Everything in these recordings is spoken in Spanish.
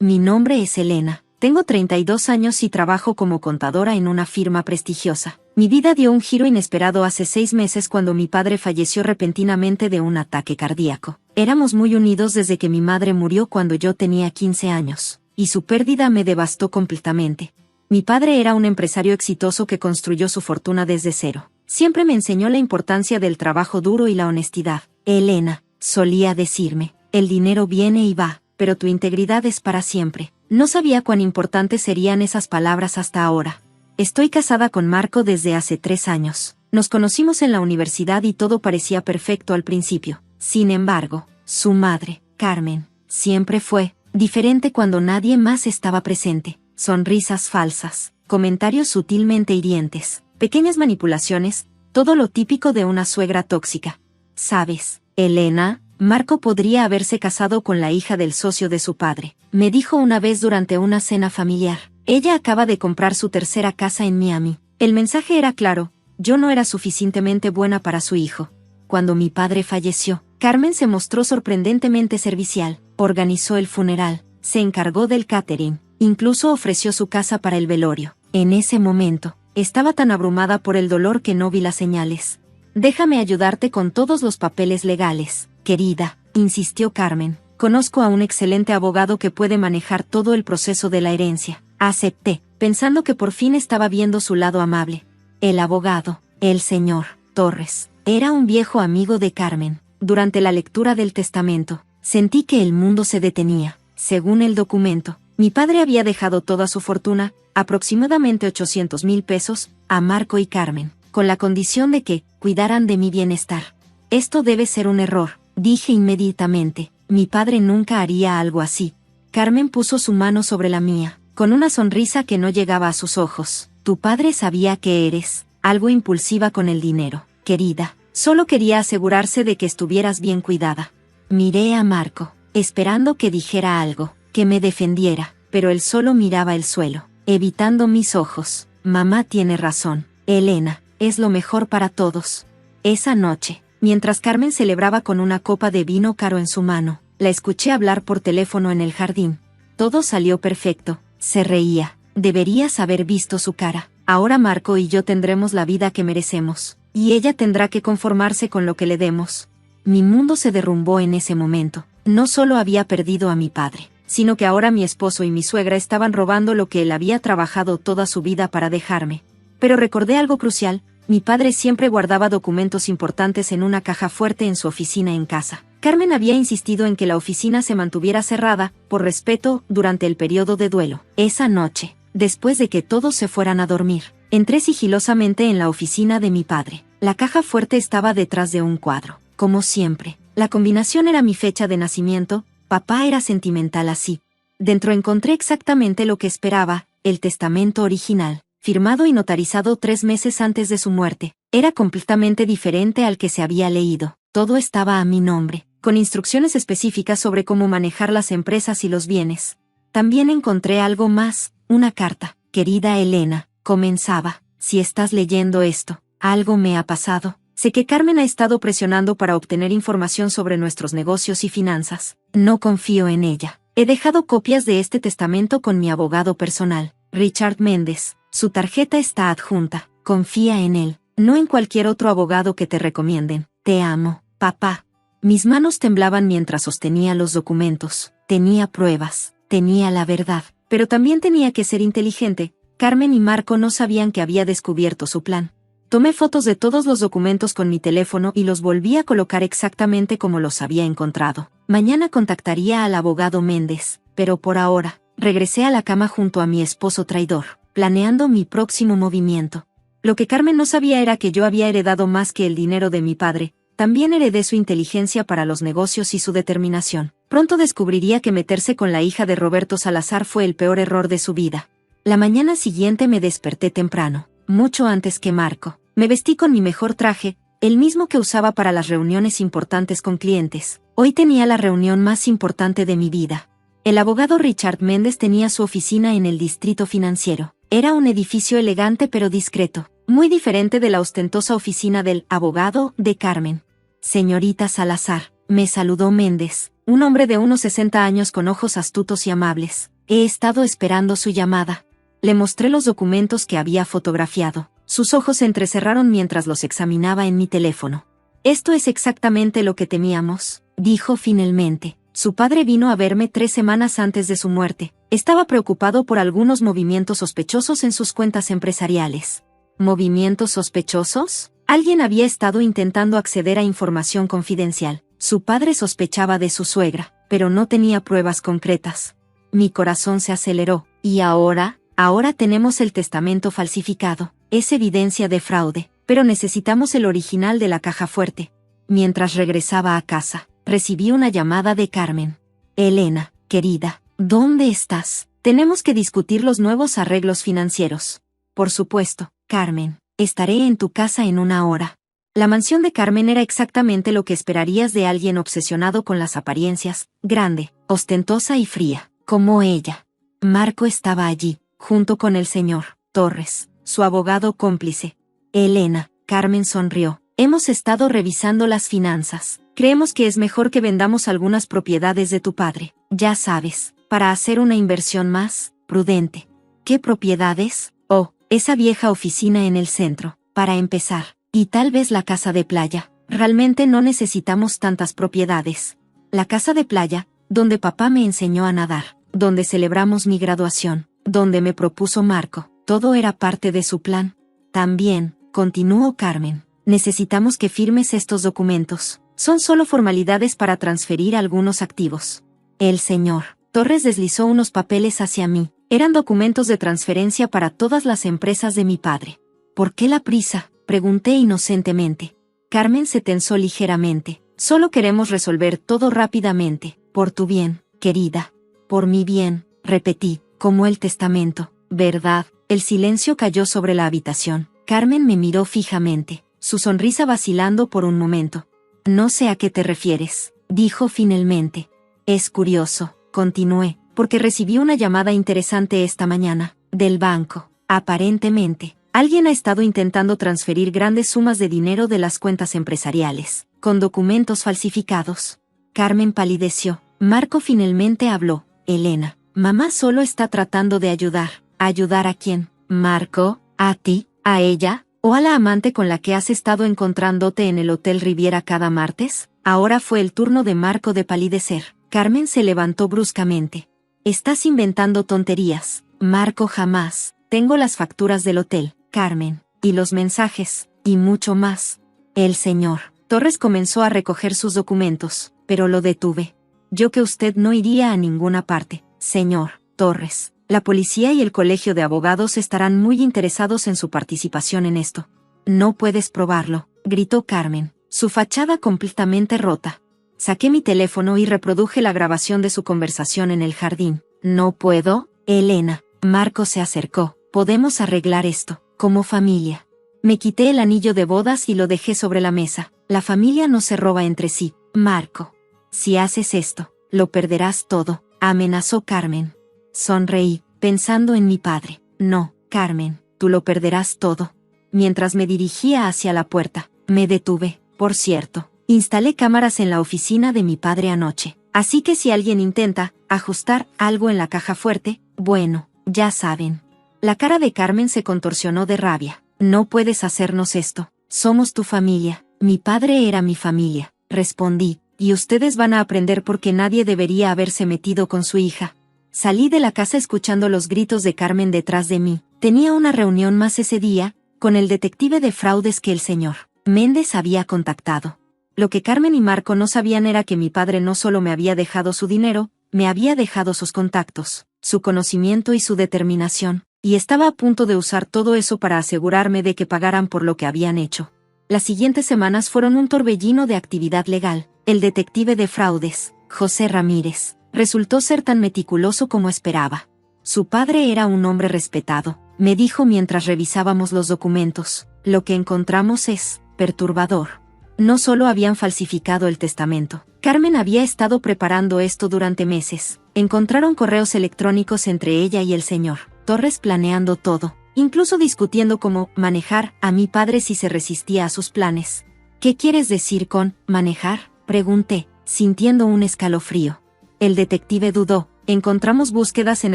Mi nombre es Elena. Tengo 32 años y trabajo como contadora en una firma prestigiosa. Mi vida dio un giro inesperado hace 6 meses cuando mi padre falleció repentinamente de un ataque cardíaco. Éramos muy unidos desde que mi madre murió cuando yo tenía 15 años, y su pérdida me devastó completamente. Mi padre era un empresario exitoso que construyó su fortuna desde cero. Siempre me enseñó la importancia del trabajo duro y la honestidad. Elena, solía decirme, el dinero viene y va, pero tu integridad es para siempre. No sabía cuán importantes serían esas palabras hasta ahora. Estoy casada con Marco desde hace 3 años. Nos conocimos en la universidad y todo parecía perfecto al principio. Sin embargo, su madre, Carmen, siempre fue diferente cuando nadie más estaba presente. Sonrisas falsas, comentarios sutilmente hirientes, pequeñas manipulaciones, todo lo típico de una suegra tóxica. ¿Sabes, Elena? Marco podría haberse casado con la hija del socio de su padre, me dijo una vez durante una cena familiar. Ella acaba de comprar su tercera casa en Miami. El mensaje era claro, yo no era suficientemente buena para su hijo. Cuando mi padre falleció, Carmen se mostró sorprendentemente servicial, organizó el funeral, se encargó del catering, incluso ofreció su casa para el velorio. En ese momento, estaba tan abrumada por el dolor que no vi las señales. Déjame ayudarte con todos los papeles legales. Querida, insistió Carmen, conozco a un excelente abogado que puede manejar todo el proceso de la herencia. Acepté, pensando que por fin estaba viendo su lado amable. El abogado, el señor Torres, era un viejo amigo de Carmen. Durante la lectura del testamento, sentí que el mundo se detenía. Según el documento, mi padre había dejado toda su fortuna, aproximadamente 800,000 pesos, a Marco y Carmen, con la condición de que cuidaran de mi bienestar. Esto debe ser un error, dije inmediatamente. Mi padre nunca haría algo así. Carmen puso su mano sobre la mía, con una sonrisa que no llegaba a sus ojos. Tu padre sabía que eres algo impulsiva con el dinero, querida. Solo quería asegurarse de que estuvieras bien cuidada. Miré a Marco, esperando que dijera algo, que me defendiera, pero él solo miraba el suelo, evitando mis ojos. Mamá tiene razón, Elena, es lo mejor para todos. Esa noche, mientras Carmen celebraba con una copa de vino caro en su mano, la escuché hablar por teléfono en el jardín. Todo salió perfecto, se reía. Deberías haber visto su cara. Ahora Marco y yo tendremos la vida que merecemos, y ella tendrá que conformarse con lo que le demos. Mi mundo se derrumbó en ese momento. No solo había perdido a mi padre, sino que ahora mi esposo y mi suegra estaban robando lo que él había trabajado toda su vida para dejarme. Pero recordé algo crucial. Mi padre siempre guardaba documentos importantes en una caja fuerte en su oficina en casa. Carmen había insistido en que la oficina se mantuviera cerrada, por respeto, durante el periodo de duelo. Esa noche, después de que todos se fueran a dormir, entré sigilosamente en la oficina de mi padre. La caja fuerte estaba detrás de un cuadro. Como siempre, la combinación era mi fecha de nacimiento. Papá era sentimental así. Dentro encontré exactamente lo que esperaba, el testamento original, firmado y notarizado 3 meses antes de su muerte. Era completamente diferente al que se había leído. Todo estaba a mi nombre, con instrucciones específicas sobre cómo manejar las empresas y los bienes. También encontré algo más, una carta. Querida Elena, comenzaba, si estás leyendo esto, algo me ha pasado. Sé que Carmen ha estado presionando para obtener información sobre nuestros negocios y finanzas. No confío en ella. He dejado copias de este testamento con mi abogado personal, Richard Méndez. Su tarjeta está adjunta. Confía en él, no en cualquier otro abogado que te recomienden. Te amo, papá. Mis manos temblaban mientras sostenía los documentos. Tenía pruebas, tenía la verdad, pero también tenía que ser inteligente. Carmen y Marco no sabían que había descubierto su plan. Tomé fotos de todos los documentos con mi teléfono y los volví a colocar exactamente como los había encontrado. Mañana contactaría al abogado Méndez, pero por ahora, regresé a la cama junto a mi esposo traidor, planeando mi próximo movimiento. Lo que Carmen no sabía era que yo había heredado más que el dinero de mi padre. También heredé su inteligencia para los negocios y su determinación. Pronto descubriría que meterse con la hija de Roberto Salazar fue el peor error de su vida. La mañana siguiente me desperté temprano, mucho antes que Marco. Me vestí con mi mejor traje, el mismo que usaba para las reuniones importantes con clientes. Hoy tenía la reunión más importante de mi vida. El abogado Richard Méndez tenía su oficina en el distrito financiero. Era un edificio elegante pero discreto, muy diferente de la ostentosa oficina del abogado de Carmen. Señorita Salazar, me saludó Méndez, un hombre de unos 60 años con ojos astutos y amables. He estado esperando su llamada. Le mostré los documentos que había fotografiado. Sus ojos se entrecerraron mientras los examinaba en mi teléfono. Esto es exactamente lo que temíamos, dijo finalmente. Su padre vino a verme 3 semanas antes de su muerte. Estaba preocupado por algunos movimientos sospechosos en sus cuentas empresariales. ¿Movimientos sospechosos? Alguien había estado intentando acceder a información confidencial. Su padre sospechaba de su suegra, pero no tenía pruebas concretas. Mi corazón se aceleró. ¿Y ahora? Ahora tenemos el testamento falsificado. Es evidencia de fraude, pero necesitamos el original de la caja fuerte. Mientras regresaba a casa, recibí una llamada de Carmen. Elena, querida, ¿dónde estás? Tenemos que discutir los nuevos arreglos financieros. Por supuesto, Carmen, estaré en tu casa en 1 hora. La mansión de Carmen era exactamente lo que esperarías de alguien obsesionado con las apariencias, grande, ostentosa y fría, como ella. Marco estaba allí, junto con el señor Torres, su abogado cómplice. Elena, Carmen sonrió. Hemos estado revisando las finanzas. Creemos que es mejor que vendamos algunas propiedades de tu padre, ya sabes, para hacer una inversión más prudente. ¿Qué propiedades? Oh, esa vieja oficina en el centro, para empezar, y tal vez la casa de playa. Realmente no necesitamos tantas propiedades. La casa de playa, donde papá me enseñó a nadar, donde celebramos mi graduación, donde me propuso Marco, todo era parte de su plan. También, continuó Carmen, necesitamos que firmes estos documentos. Son solo formalidades para transferir algunos activos. El señor Torres deslizó unos papeles hacia mí. Eran documentos de transferencia para todas las empresas de mi padre. ¿Por qué la prisa?, pregunté inocentemente. Carmen se tensó ligeramente. Solo queremos resolver todo rápidamente. Por tu bien, querida. Por mi bien, repetí, como el testamento. ¿Verdad? El silencio cayó sobre la habitación. Carmen me miró fijamente, su sonrisa vacilando por un momento. No sé a qué te refieres, dijo finalmente. Es curioso, continué, porque recibí una llamada interesante esta mañana, del banco. Aparentemente, alguien ha estado intentando transferir grandes sumas de dinero de las cuentas empresariales, con documentos falsificados. Carmen palideció. Marco finalmente habló. Elena, mamá solo está tratando de ayudar. ¿Ayudar a quién? Marco, ¿a ti, a ella, o a la amante con la que has estado encontrándote en el Hotel Riviera cada martes? Ahora fue el turno de Marco de palidecer. Carmen se levantó bruscamente. Estás inventando tonterías. Marco, jamás. Tengo las facturas del hotel, Carmen, y los mensajes, y mucho más. El señor Torres comenzó a recoger sus documentos, pero lo detuve. Yo que usted no iría a ninguna parte, señor Torres. La policía y el colegio de abogados estarán muy interesados en su participación en esto. No puedes probarlo, gritó Carmen, su fachada completamente rota. Saqué mi teléfono y reproduje la grabación de su conversación en el jardín. ¿No puedo? Elena. Marco se acercó. Podemos arreglar esto, como familia. Me quité el anillo de bodas y lo dejé sobre la mesa. La familia no se roba entre sí. Marco. Si haces esto, lo perderás todo, amenazó Carmen. Sonreí, pensando en mi padre. No, Carmen, tú lo perderás todo. Mientras me dirigía hacia la puerta, me detuve. Por cierto, instalé cámaras en la oficina de mi padre anoche. Así que si alguien intenta ajustar algo en la caja fuerte, bueno, ya saben. La cara de Carmen se contorsionó de rabia. No puedes hacernos esto. Somos tu familia. Mi padre era mi familia, respondí, y ustedes van a aprender por qué nadie debería haberse metido con su hija. Salí de la casa escuchando los gritos de Carmen detrás de mí. Tenía una reunión más ese día, con el detective de fraudes que el señor Méndez había contactado. Lo que Carmen y Marco no sabían era que mi padre no solo me había dejado su dinero, me había dejado sus contactos, su conocimiento y su determinación, y estaba a punto de usar todo eso para asegurarme de que pagaran por lo que habían hecho. Las siguientes semanas fueron un torbellino de actividad legal. El detective de fraudes, José Ramírez, resultó ser tan meticuloso como esperaba. Su padre era un hombre respetado, me dijo mientras revisábamos los documentos. Lo que encontramos es perturbador. No solo habían falsificado el testamento. Carmen había estado preparando esto durante meses. Encontraron correos electrónicos entre ella y el señor Torres planeando todo, incluso discutiendo cómo manejar a mi padre si se resistía a sus planes. ¿Qué quieres decir con manejar?, pregunté, sintiendo un escalofrío. El detective dudó. encontramos búsquedas en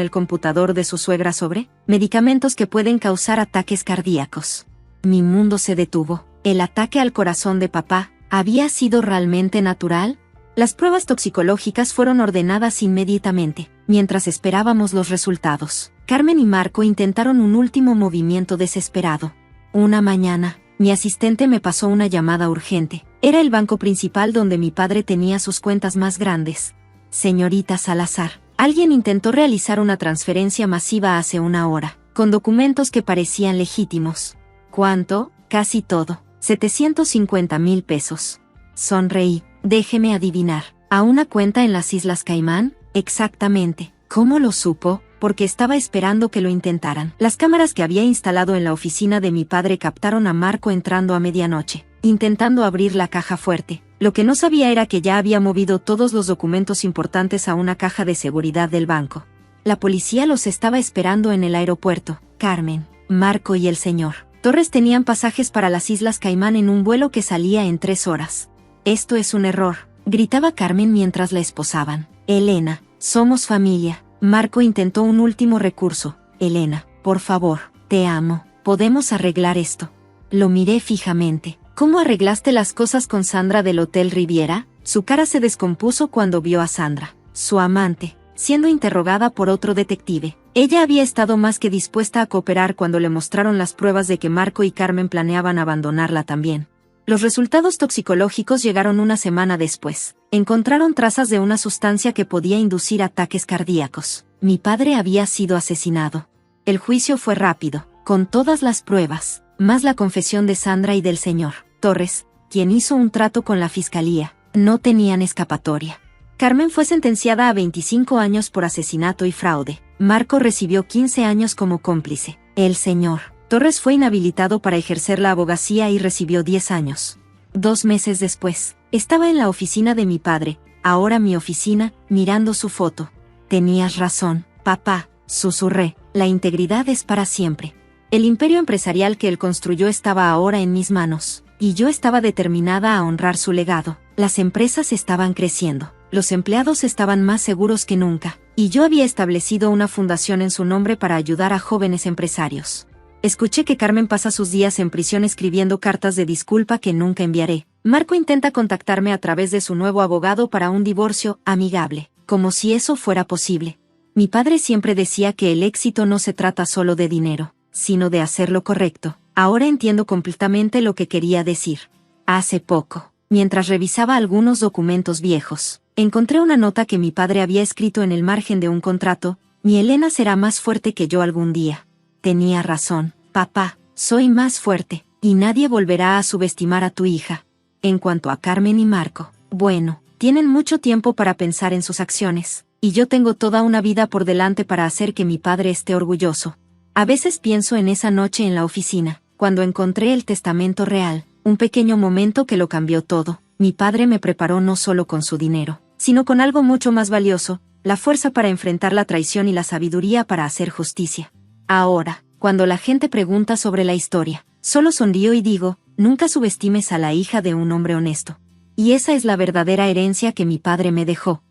el computador de su suegra sobre medicamentos que pueden causar ataques cardíacos. Mi mundo se detuvo. ¿El ataque al corazón de papá había sido realmente natural? Las pruebas toxicológicas fueron ordenadas inmediatamente. Mientras esperábamos los resultados, Carmen y Marco intentaron un último movimiento desesperado. Una mañana, mi asistente me pasó una llamada urgente. Era el banco principal donde mi padre tenía sus cuentas más grandes. Señorita Salazar, alguien intentó realizar una transferencia masiva hace una hora, con documentos que parecían legítimos. ¿Cuánto? Casi todo. 750,000 pesos. Sonreí. Déjeme adivinar. ¿A una cuenta en las Islas Caimán? Exactamente. ¿Cómo lo supo? Porque estaba esperando que lo intentaran. Las cámaras que había instalado en la oficina de mi padre captaron a Marco entrando a medianoche, intentando abrir la caja fuerte. Lo que no sabía era que ya había movido todos los documentos importantes a una caja de seguridad del banco. La policía los estaba esperando en el aeropuerto. Carmen, Marco y el señor Torres tenían pasajes para las Islas Caimán en un vuelo que salía en 3 horas. Esto es un error, gritaba Carmen mientras la esposaban. Elena, somos familia. Marco intentó un último recurso. Elena, por favor, te amo. ¿Podemos arreglar esto? Lo miré fijamente. ¿Cómo arreglaste las cosas con Sandra del Hotel Riviera? Su cara se descompuso cuando vio a Sandra, su amante, siendo interrogada por otro detective. Ella había estado más que dispuesta a cooperar cuando le mostraron las pruebas de que Marco y Carmen planeaban abandonarla también. Los resultados toxicológicos llegaron una semana después. Encontraron trazas de una sustancia que podía inducir ataques cardíacos. Mi padre había sido asesinado. El juicio fue rápido, con todas las pruebas, más la confesión de Sandra y del señor Torres, quien hizo un trato con la fiscalía. No tenían escapatoria. Carmen fue sentenciada a 25 años por asesinato y fraude. Marco recibió 15 años como cómplice. El señor Torres fue inhabilitado para ejercer la abogacía y recibió 10 años. 2 meses después, estaba en la oficina de mi padre, ahora mi oficina, mirando su foto. Tenías razón, papá, susurré, la integridad es para siempre. El imperio empresarial que él construyó estaba ahora en mis manos, y yo estaba determinada a honrar su legado. Las empresas estaban creciendo, los empleados estaban más seguros que nunca, y yo había establecido una fundación en su nombre para ayudar a jóvenes empresarios. Escuché que Carmen pasa sus días en prisión escribiendo cartas de disculpa que nunca enviaré. Marco intenta contactarme a través de su nuevo abogado para un divorcio amigable, como si eso fuera posible. Mi padre siempre decía que el éxito no se trata solo de dinero, sino de hacer lo correcto. Ahora entiendo completamente lo que quería decir. Hace poco, mientras revisaba algunos documentos viejos, encontré una nota que mi padre había escrito en el margen de un contrato: mi Elena será más fuerte que yo algún día. Tenía razón, papá, soy más fuerte, y nadie volverá a subestimar a tu hija. En cuanto a Carmen y Marco, bueno, tienen mucho tiempo para pensar en sus acciones, y yo tengo toda una vida por delante para hacer que mi padre esté orgulloso. A veces pienso en esa noche en la oficina, cuando encontré el testamento real, un pequeño momento que lo cambió todo. Mi padre me preparó no solo con su dinero, sino con algo mucho más valioso, la fuerza para enfrentar la traición y la sabiduría para hacer justicia. Ahora, cuando la gente pregunta sobre la historia, solo sonrío y digo, nunca subestimes a la hija de un hombre honesto. Y esa es la verdadera herencia que mi padre me dejó.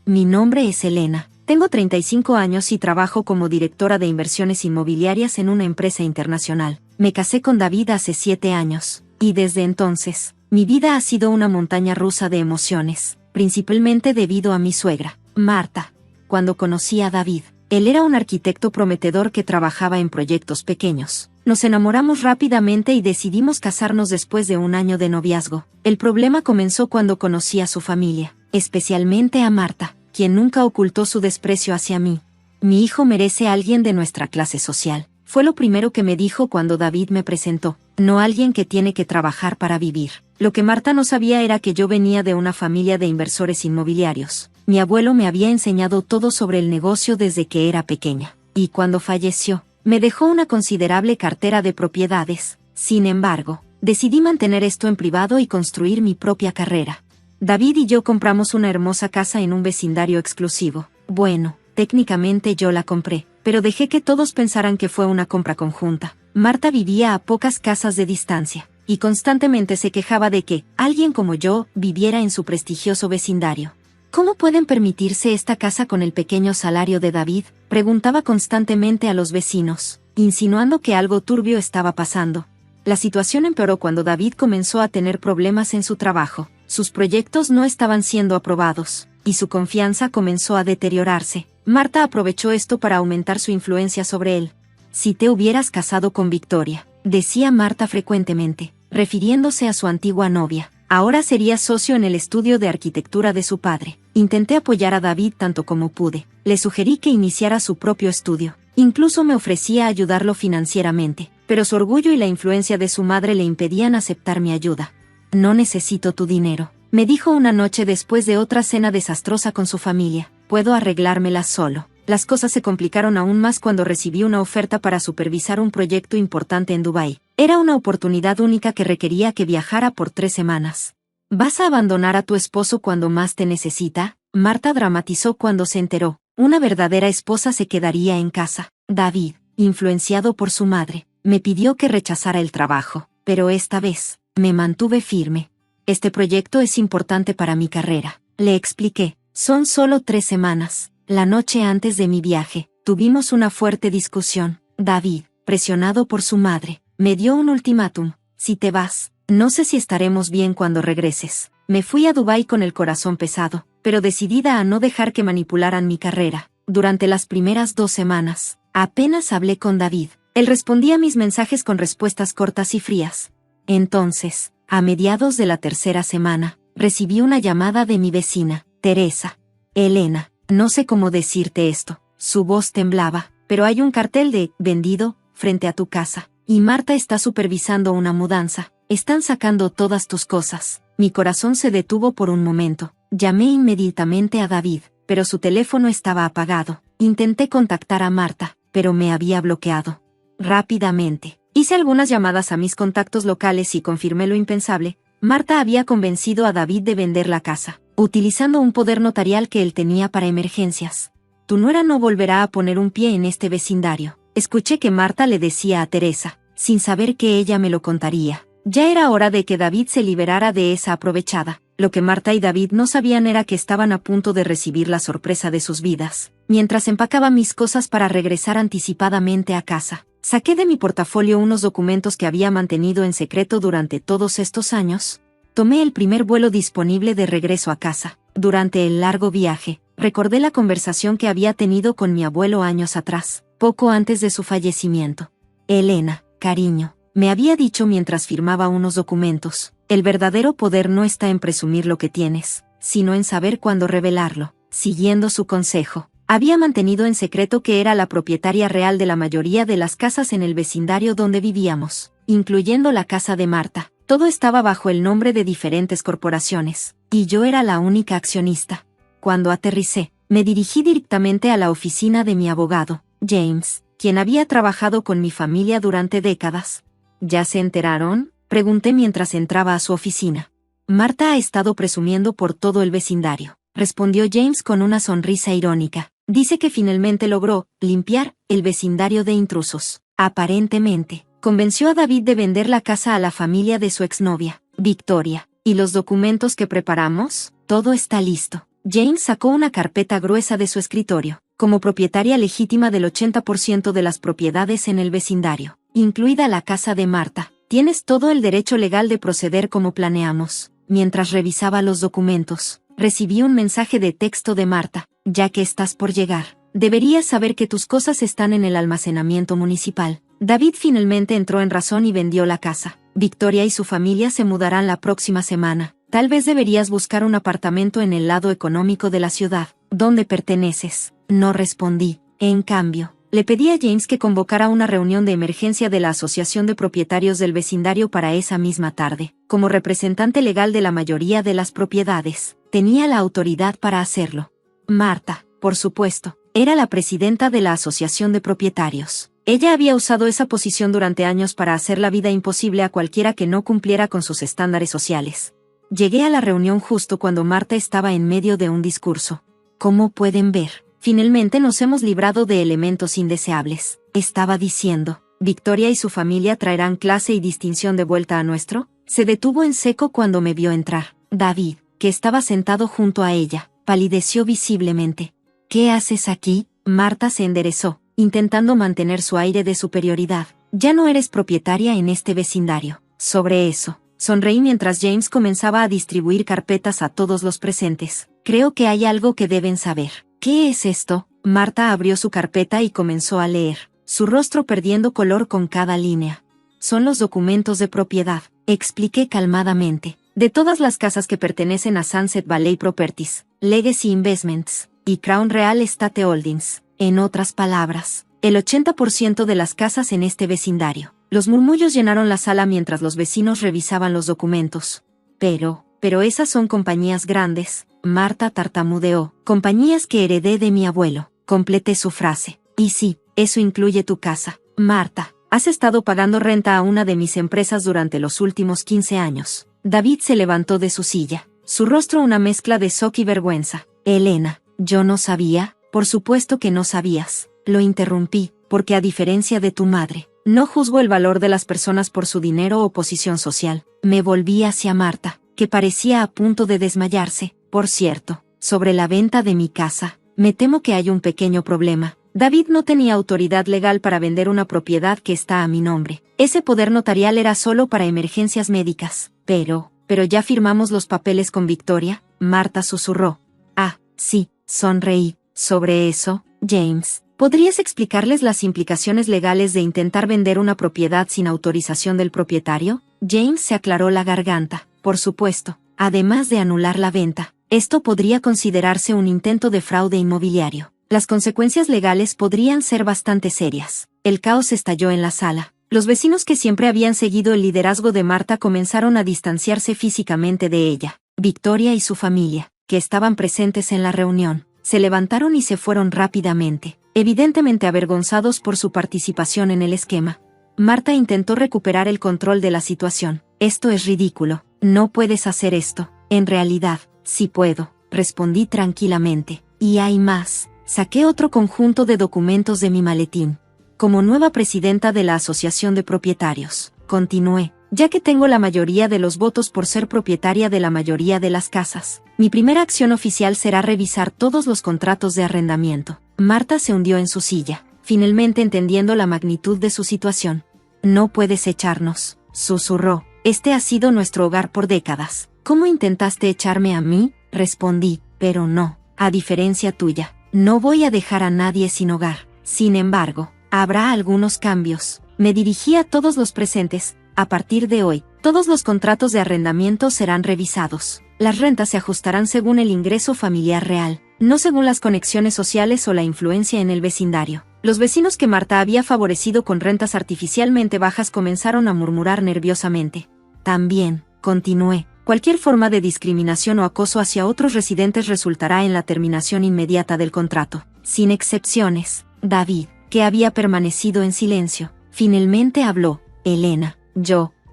Mi nombre es Elena, tengo 35 años y trabajo como directora de inversiones inmobiliarias en una empresa internacional. Me casé con David hace 7 años, y desde entonces, mi vida ha sido una montaña rusa de emociones, principalmente debido a mi suegra, Marta. Cuando conocí a David, él era un arquitecto prometedor que trabajaba en proyectos pequeños. Nos enamoramos rápidamente y decidimos casarnos después de un año de noviazgo. El problema comenzó cuando conocí a su familia, especialmente a Marta, quien nunca ocultó su desprecio hacia mí. Mi hijo merece a alguien de nuestra clase social, fue lo primero que me dijo cuando David me presentó, no alguien que tiene que trabajar para vivir. Lo que Marta no sabía era que yo venía de una familia de inversores inmobiliarios. Mi abuelo me había enseñado todo sobre el negocio desde que era pequeña, y cuando falleció, me dejó una considerable cartera de propiedades. Sin embargo, decidí mantener esto en privado y construir mi propia carrera. David y yo compramos una hermosa casa en un vecindario exclusivo. Bueno, técnicamente yo la compré, pero dejé que todos pensaran que fue una compra conjunta. Marta vivía a pocas casas de distancia, y constantemente se quejaba de que alguien como yo viviera en su prestigioso vecindario. ¿Cómo pueden permitirse esta casa con el pequeño salario de David? Preguntaba constantemente a los vecinos, insinuando que algo turbio estaba pasando. La situación empeoró cuando David comenzó a tener problemas en su trabajo. Sus proyectos no estaban siendo aprobados, y su confianza comenzó a deteriorarse. Marta aprovechó esto para aumentar su influencia sobre él. Si te hubieras casado con Victoria, decía Marta frecuentemente, refiriéndose a su antigua novia, ahora serías socio en el estudio de arquitectura de su padre. Intenté apoyar a David tanto como pude. Le sugerí que iniciara su propio estudio. Incluso me ofrecía ayudarlo financieramente, pero su orgullo y la influencia de su madre le impedían aceptar mi ayuda. No necesito tu dinero, me dijo una noche después de otra cena desastrosa con su familia. Puedo arreglármela solo. Las cosas se complicaron aún más cuando recibí una oferta para supervisar un proyecto importante en Dubái. Era una oportunidad única que requería que viajara por 3 semanas. ¿Vas a abandonar a tu esposo cuando más te necesita? Marta dramatizó cuando se enteró. Una verdadera esposa se quedaría en casa. David, influenciado por su madre, me pidió que rechazara el trabajo, pero esta vez, me mantuve firme. Este proyecto es importante para mi carrera, le expliqué. Son solo 3 semanas. La noche antes de mi viaje, tuvimos una fuerte discusión. David, presionado por su madre, me dio un ultimátum. Si te vas, no sé si estaremos bien cuando regreses. Me fui a Dubái con el corazón pesado, pero decidida a no dejar que manipularan mi carrera. Durante las primeras 2 semanas, apenas hablé con David. Él respondía a mis mensajes con respuestas cortas y frías. Entonces, a mediados de la 3ª semana, recibí una llamada de mi vecina, Teresa. Elena, no sé cómo decirte esto. Su voz temblaba, pero hay un cartel de «vendido» frente a tu casa, y Marta está supervisando una mudanza. Están sacando todas tus cosas. Mi corazón se detuvo por un momento. Llamé inmediatamente a David, pero su teléfono estaba apagado. Intenté contactar a Marta, pero me había bloqueado. Rápidamente, hice algunas llamadas a mis contactos locales y confirmé lo impensable. Marta había convencido a David de vender la casa, utilizando un poder notarial que él tenía para emergencias. Tu nuera no volverá a poner un pie en este vecindario. Escuché que Marta le decía a Teresa, sin saber que ella me lo contaría. Ya era hora de que David se liberara de esa aprovechada. Lo que Marta y David no sabían era que estaban a punto de recibir la sorpresa de sus vidas. Mientras empacaba mis cosas para regresar anticipadamente a casa, saqué de mi portafolio unos documentos que había mantenido en secreto durante todos estos años. Tomé el primer vuelo disponible de regreso a casa. Durante el largo viaje, recordé la conversación que había tenido con mi abuelo años atrás, poco antes de su fallecimiento. Elena, cariño, me había dicho mientras firmaba unos documentos, el verdadero poder no está en presumir lo que tienes, sino en saber cuándo revelarlo. Siguiendo su consejo, había mantenido en secreto que era la propietaria real de la mayoría de las casas en el vecindario donde vivíamos, incluyendo la casa de Marta. Todo estaba bajo el nombre de diferentes corporaciones, y yo era la única accionista. Cuando aterricé, me dirigí directamente a la oficina de mi abogado, James, quien había trabajado con mi familia durante décadas. ¿Ya se enteraron?, pregunté mientras entraba a su oficina. Marta ha estado presumiendo por todo el vecindario, respondió James con una sonrisa irónica. Dice que finalmente logró limpiar el vecindario de intrusos. Aparentemente, convenció a David de vender la casa a la familia de su exnovia, Victoria. ¿Y los documentos que preparamos? Todo está listo. James sacó una carpeta gruesa de su escritorio. Como propietaria legítima del 80% de las propiedades en el vecindario, incluida la casa de Marta, tienes todo el derecho legal de proceder como planeamos. Mientras revisaba los documentos, recibí un mensaje de texto de Marta. Ya que estás por llegar, deberías saber que tus cosas están en el almacenamiento municipal. David finalmente entró en razón y vendió la casa. Victoria y su familia se mudarán la próxima semana. Tal vez deberías buscar un apartamento en el lado económico de la ciudad, donde perteneces. No respondí. En cambio, le pedí a James que convocara una reunión de emergencia de la Asociación de Propietarios del Vecindario para esa misma tarde. Como representante legal de la mayoría de las propiedades, tenía la autoridad para hacerlo. Marta, por supuesto, era la presidenta de la Asociación de Propietarios. Ella había usado esa posición durante años para hacer la vida imposible a cualquiera que no cumpliera con sus estándares sociales. Llegué a la reunión justo cuando Marta estaba en medio de un discurso. Como pueden ver, finalmente nos hemos librado de elementos indeseables, estaba diciendo. ¿Victoria y su familia traerán clase y distinción de vuelta a nuestro? Se detuvo en seco cuando me vio entrar. David, que estaba sentado junto a ella, palideció visiblemente. ¿Qué haces aquí? Marta se enderezó, intentando mantener su aire de superioridad. Ya no eres propietaria en este vecindario. Sobre eso, sonreí mientras James comenzaba a distribuir carpetas a todos los presentes. Creo que hay algo que deben saber. ¿Qué es esto? Marta abrió su carpeta y comenzó a leer, su rostro perdiendo color con cada línea. Son los documentos de propiedad, expliqué calmadamente, de todas las casas que pertenecen a Sunset Valley Properties, Legacy Investments y Crown Real Estate Holdings. En otras palabras, el 80% de las casas en este vecindario. Los murmullos llenaron la sala mientras los vecinos revisaban los documentos. Pero esas son compañías grandes, Marta tartamudeó, compañías que heredé de mi abuelo. Completé su frase. Y sí, eso incluye tu casa. Marta, has estado pagando renta a una de mis empresas durante los últimos 15 años. David se levantó de su silla, su rostro una mezcla de shock y vergüenza. Elena, yo no sabía. Por supuesto que no sabías. Lo interrumpí, porque a diferencia de tu madre, no juzgo el valor de las personas por su dinero o posición social. Me volví hacia Marta, que parecía a punto de desmayarse. Por cierto, sobre la venta de mi casa, me temo que hay un pequeño problema. David no tenía autoridad legal para vender una propiedad que está a mi nombre. Ese poder notarial era solo para emergencias médicas. Pero ya firmamos los papeles con Victoria, Marta susurró. Ah, sí, sonreí. Sobre eso, James, ¿podrías explicarles las implicaciones legales de intentar vender una propiedad sin autorización del propietario? James se aclaró la garganta. Por supuesto, además de anular la venta, esto podría considerarse un intento de fraude inmobiliario. Las consecuencias legales podrían ser bastante serias. El caos estalló en la sala. Los vecinos que siempre habían seguido el liderazgo de Marta comenzaron a distanciarse físicamente de ella. Victoria y su familia, que estaban presentes en la reunión, se levantaron y se fueron rápidamente, evidentemente avergonzados por su participación en el esquema. Marta intentó recuperar el control de la situación. Esto es ridículo. No puedes hacer esto. En realidad, sí puedo, respondí tranquilamente. Y hay más. Saqué otro conjunto de documentos de mi maletín. Como nueva presidenta de la Asociación de Propietarios, continué, ya que tengo la mayoría de los votos por ser propietaria de la mayoría de las casas, mi primera acción oficial será revisar todos los contratos de arrendamiento. Marta se hundió en su silla, finalmente entendiendo la magnitud de su situación. No puedes echarnos, susurró. Este ha sido nuestro hogar por décadas. ¿Cómo intentaste echarme a mí? Respondí, pero no, a diferencia tuya, no voy a dejar a nadie sin hogar. Sin embargo, habrá algunos cambios. Me dirigí a todos los presentes. A partir de hoy, todos los contratos de arrendamiento serán revisados. Las rentas se ajustarán según el ingreso familiar real, no según las conexiones sociales o la influencia en el vecindario. Los vecinos que Marta había favorecido con rentas artificialmente bajas comenzaron a murmurar nerviosamente. También, continué, cualquier forma de discriminación o acoso hacia otros residentes resultará en la terminación inmediata del contrato. Sin excepciones. David, que había permanecido en silencio, finalmente habló. Elena,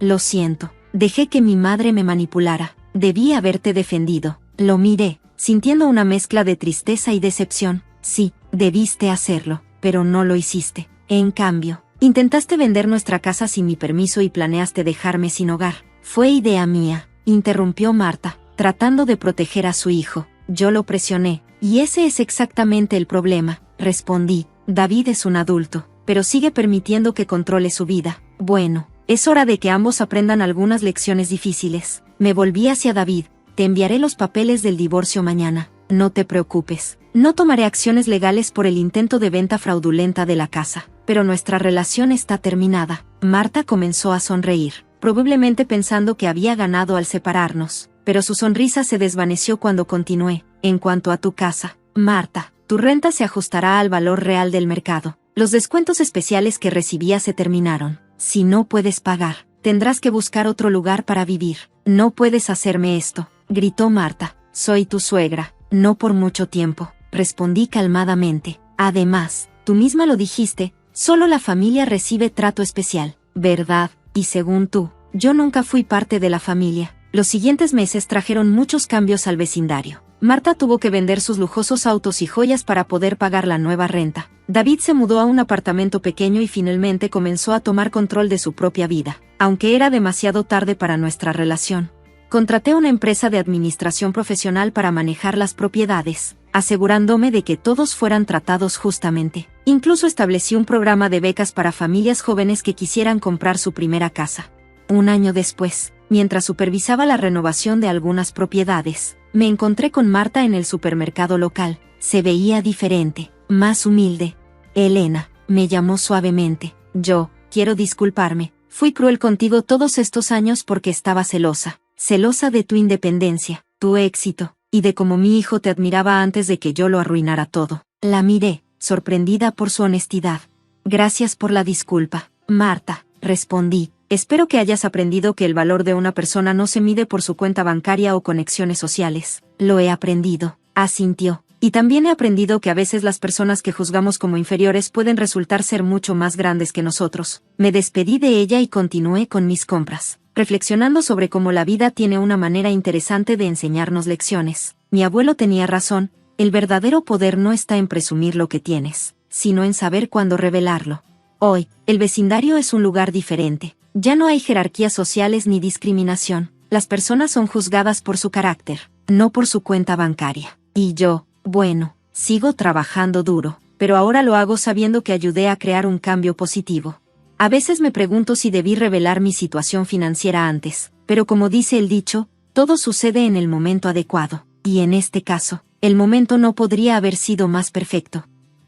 lo siento, dejé que mi madre me manipulara. Debí haberte defendido. Lo miré, sintiendo una mezcla de tristeza y decepción. Sí, debiste hacerlo, pero no lo hiciste. En cambio, intentaste vender nuestra casa sin mi permiso y planeaste dejarme sin hogar. Fue idea mía, interrumpió Marta, tratando de proteger a su hijo. Yo lo presioné, y ese es exactamente el problema, respondí. David es un adulto, pero sigue permitiendo que controle su vida. Bueno, es hora de que ambos aprendan algunas lecciones difíciles. Me volví hacia David. Te enviaré los papeles del divorcio mañana. No te preocupes. No tomaré acciones legales por el intento de venta fraudulenta de la casa. Pero nuestra relación está terminada. Marta comenzó a sonreír, probablemente pensando que había ganado al separarnos. Pero su sonrisa se desvaneció cuando continué. En cuanto a tu casa, Marta, tu renta se ajustará al valor real del mercado. Los descuentos especiales que recibía se terminaron. Si no puedes pagar, tendrás que buscar otro lugar para vivir. No puedes hacerme esto, gritó Marta. Soy tu suegra, no por mucho tiempo, respondí calmadamente. Además, tú misma lo dijiste, solo la familia recibe trato especial, ¿verdad? Y según tú, yo nunca fui parte de la familia. Los siguientes meses trajeron muchos cambios al vecindario. Marta tuvo que vender sus lujosos autos y joyas para poder pagar la nueva renta. David se mudó a un apartamento pequeño y finalmente comenzó a tomar control de su propia vida, aunque era demasiado tarde para nuestra relación. Contraté una empresa de administración profesional para manejar las propiedades, asegurándome de que todos fueran tratados justamente. Incluso establecí un programa de becas para familias jóvenes que quisieran comprar su primera casa. Un año después, mientras supervisaba la renovación de algunas propiedades, me encontré con Marta en el supermercado local. Se veía diferente, más humilde. Elena, me llamó suavemente. Yo, quiero disculparme. Fui cruel contigo todos estos años porque estaba celosa. Celosa de tu independencia, tu éxito, y de cómo mi hijo te admiraba antes de que yo lo arruinara todo. La miré, sorprendida por su honestidad. Gracias por la disculpa, Marta, respondí. Espero que hayas aprendido que el valor de una persona no se mide por su cuenta bancaria o conexiones sociales. Lo he aprendido, asintió. Y también he aprendido que a veces las personas que juzgamos como inferiores pueden resultar ser mucho más grandes que nosotros. Me despedí de ella y continué con mis compras, reflexionando sobre cómo la vida tiene una manera interesante de enseñarnos lecciones. Mi abuelo tenía razón, el verdadero poder no está en presumir lo que tienes, sino en saber cuándo revelarlo. Hoy, el vecindario es un lugar diferente. Ya no hay jerarquías sociales ni discriminación. Las personas son juzgadas por su carácter, no por su cuenta bancaria. Y yo, bueno, sigo trabajando duro, pero ahora lo hago sabiendo que ayudé a crear un cambio positivo. A veces me pregunto si debí revelar mi situación financiera antes, pero como dice el dicho, todo sucede en el momento adecuado, y en este caso, el momento no podría haber sido más perfecto.